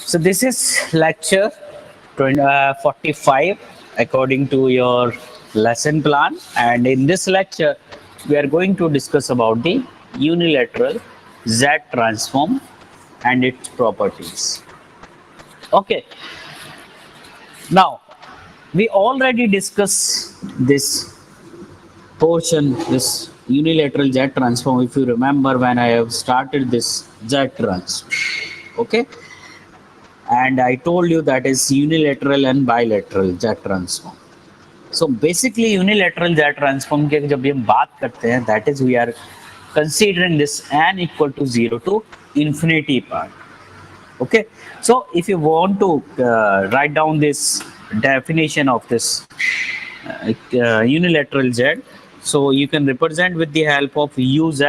So this is lecture 45 according to your lesson plan, and in this lecture we are going to discuss about the unilateral Z transform and its properties. Okay, now we already discussed this portion, this unilateral Z transform, if you remember when I have started this Z transform. Okay, and I told you that is unilateral and bilateral Z transform. So basically unilateral Z transform के जब हम बात करते हैं, that is we are considering this n equal to 0 to infinity part. Okay, so if you want to write down this definition of this unilateral Z, so you can represent with the help of uz.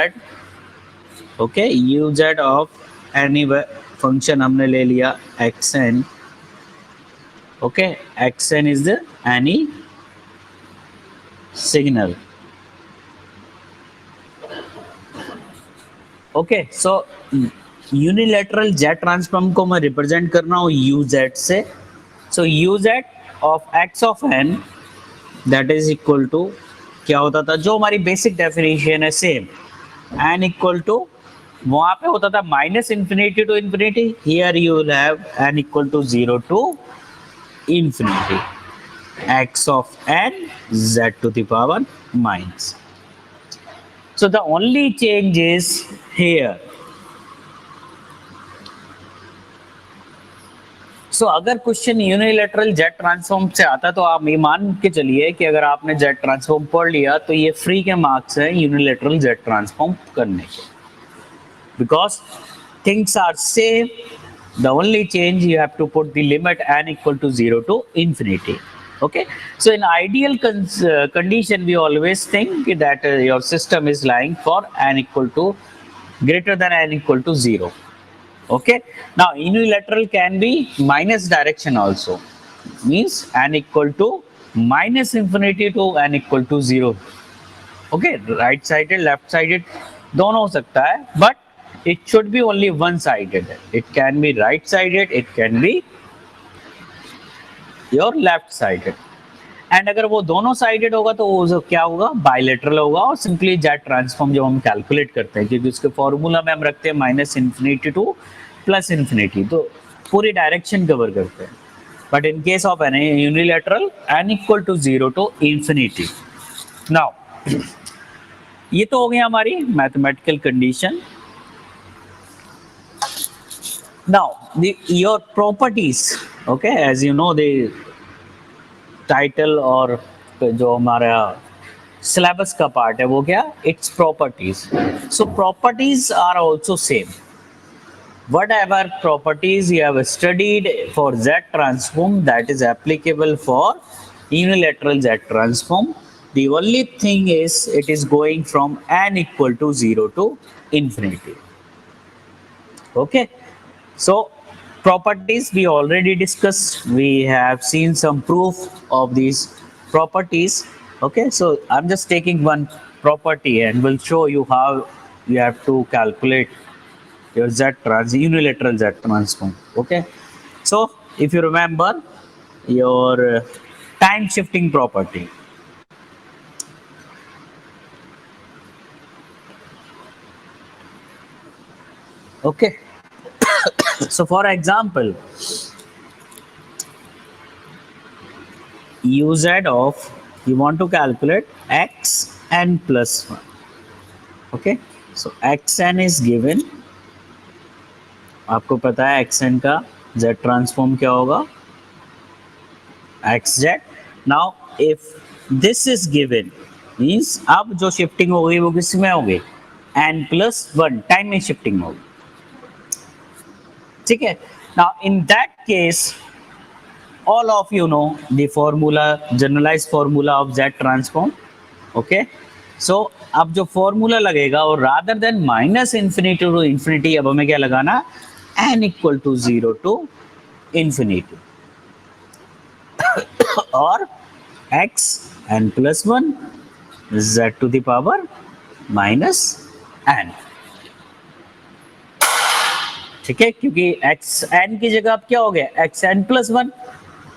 Okay, uz of any function हमने ले लिया xn. Okay, xn is the any signal. Okay, so unilateral Z transform को मैं represent करना हूँ uz से. So uz of x of n that is equal to क्या होता था, जो हमारी बेसिक डेफिनेशन है सेम, n equal to वहां पे होता था minus infinity to infinity, here you will have n equal to 0 to infinity x of n z to the power minus. So the only change is here. So अगर question unilateral jet transform से आता तो आप ये मान के चलिए कि अगर आपने जेट ट्रांसफॉर्म पढ़ लिया तो ये फ्री के मार्क्स हैं यूनिलैटरल जेट ट्रांसफॉर्म करने के, because things are same. The only change you have to put the limit n equal to 0 to infinity. Okay, so in ideal condition we always think that your system is lying for n equal to greater than n equal to 0. Okay, now unilateral can be minus direction also, means n equal to minus infinity to n equal to 0. Okay, right sided left sided दोनों हो सकता है, but it should be only one sided. It can be right sided, it can be your left sided. And अगर वो दोनों sided होगा तो वो क्या होगा, बायलेटरल होगा. और सिंपली जेट ट्रांसफॉर्म जब हम कैलकुलेट करते हैं, क्योंकि उसके फॉर्मूला में हम रखते हैं minus infinity to plus infinity, तो पूरी डायरेक्शन कवर करते हैं. But in case of an unilateral n equal to 0 to infinity. Now ये तो हो गई हमारी mathematical condition. Now your properties. Okay, as you know the title और जो हमारा सिलेबस का पार्ट है वो क्या, it's properties. So properties are also same. whatever properties you have studied for Z transform, that is applicable for unilateral Z transform. The only thing is it is going from n equal to 0 to infinity. Okay, so properties we already discussed. We have seen some proof of these properties. Okay, so I'm just taking one property and will show you how you have to calculate your unilateral Z transform. Okay, so if you remember your time shifting property. Okay, so for example, uz of, you want to calculate x n plus 1. Okay, so xn is given. आपको पता है xn का z transform क्या होगा, xz. Now if this is given, means अब जो shifting होगी वो किस में होगी, n प्लस 1 टाइम में शिफ्टिंग होगी. ठीक है, now in that case all of you know the formula, generalized formula of z transform. Okay, so अब जो फॉर्मूला लगेगा और rather than minus infinity to infinity, अब हमें क्या लगाना, n equal to 0 to infinity और x n plus 1 z to the power minus n. ठीक है, क्योंकि एक्स एन की जगह अब क्या हो गया X N plus one,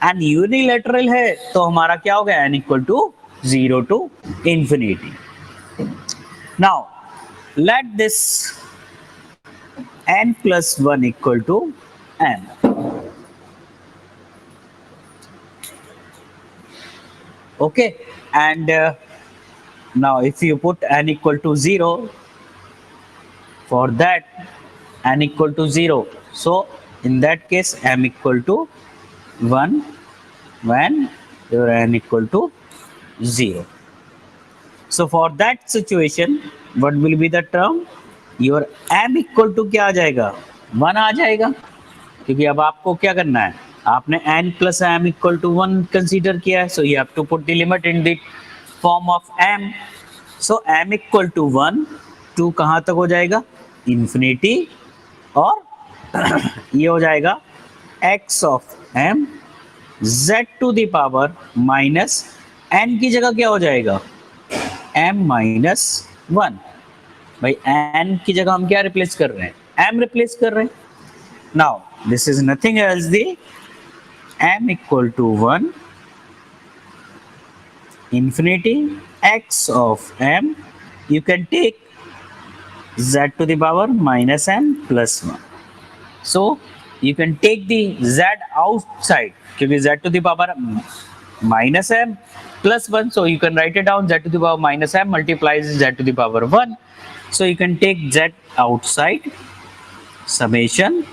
and unilateral है तो हमारा क्या हो गया N equal to 0 to infinity. Now let this n plus 1 equal to n. Okay, and now if you put n equal to 0, for that n equal to 0, so in that case m equal to 1 when your n equal to 0. So for that situation what will be the term, your m equal to क्या आ जाएगा 1 आ जाएगा, क्योंकि अब आपको क्या करना है, आपने n plus m equal to 1 consider किया है, so you have to put the limit in the form of m. So m equal to 1 to कहाँ तक हो जाएगा इंफिनिटी, और ये हो जाएगा x of m z to the power minus n की जगह क्या हो जाएगा m माइनस 1. भाई n की जगह हम क्या रिप्लेस कर रहे हैं m रिप्लेस कर रहे हैं. Now this is nothing else the m equal to 1 infinity x of m, you can take z to the power minus m plus 1. So you can take the z outside, क्योंकि z to the power minus m plus 1, so you can write it down, z to the power minus m multiplies z to the power 1. So you can take z outside, summation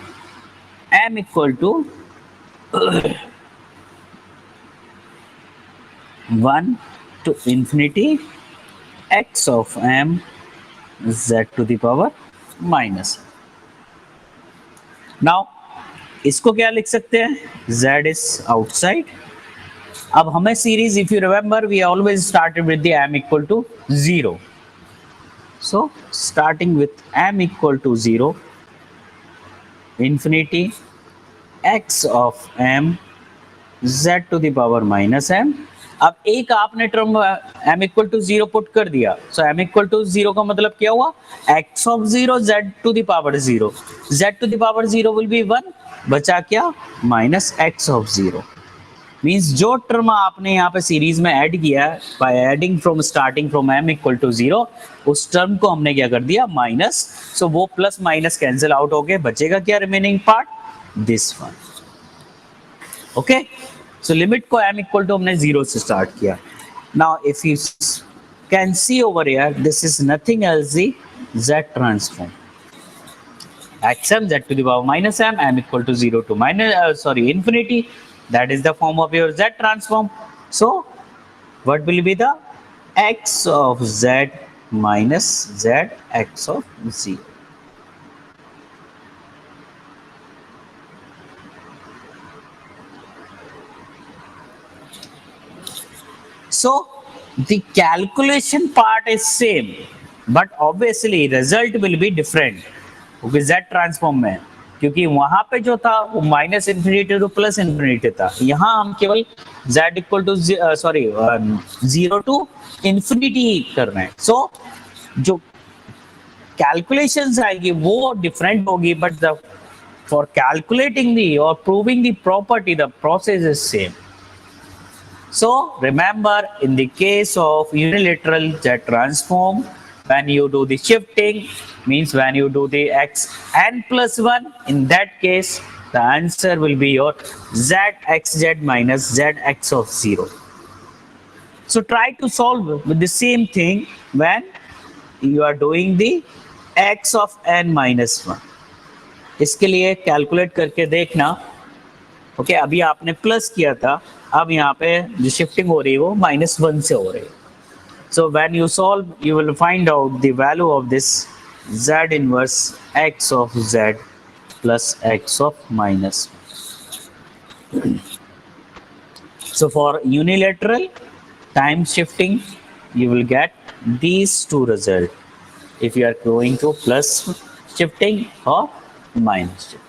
m equal to 1 to infinity x of m z to the power minus. Now इसको क्या लिख सकते हैं, z is outside. अब हमें series, if you remember, we always started with the m equal to 0. So starting with m equal to 0, infinity x of m z to the power minus m. अब एक आपने term m equal to 0 put कर दिया, सो m equal to 0 का मतलब क्या हुआ x of 0 z to the power 0, z to the power 0 will be 1, बचा क्या माइनस x ऑफ 0. मींस जो टर्म आपने यहाँ पे सीरीज में ऐड किया है by adding from starting from m equal to 0, उस टर्म को हमने क्या कर दिया माइनस, सो वो प्लस माइनस कैंसिल आउट हो गए, बचेगा क्या remaining part this one. Okay, so limit को m इक्वल टू हमने 0 से स्टार्ट किया. Now if you can see over here, this is nothing else the z transform xm z to the power minus m equal to 0 to minus infinity. That is the form of your z transform. So what will be the x of z minus z x of 0. So the calculation part is same, but obviously result will be different. क्योंकि z transform में, क्योंकि वहां पे जो था वो minus infinity to plus infinity था, यहाँ हम केवल z equal to 0 to infinity कर रहे हैं. सो जो कैलकुलेशंस आएगी वो डिफरेंट होगी, but the for calculating the और proving the property the process is same. So remember, in the case of unilateral Z transform, when you do the shifting, means when you do the x n plus 1, in that case the answer will be your z xz minus z x of 0. So try to solve with the same thing when you are doing the x of n minus 1. इसके लिए calculate करके देखना. Okay, अभी आपने plus किया था, अब यहाँ पे जो शिफ्टिंग हो रही है वो -1 से हो रही है. So when you solve you will find out the value of this z inverse x of z plus x of minus. So for unilateral time shifting you will get these two results if you are going to plus shifting or minus shifting.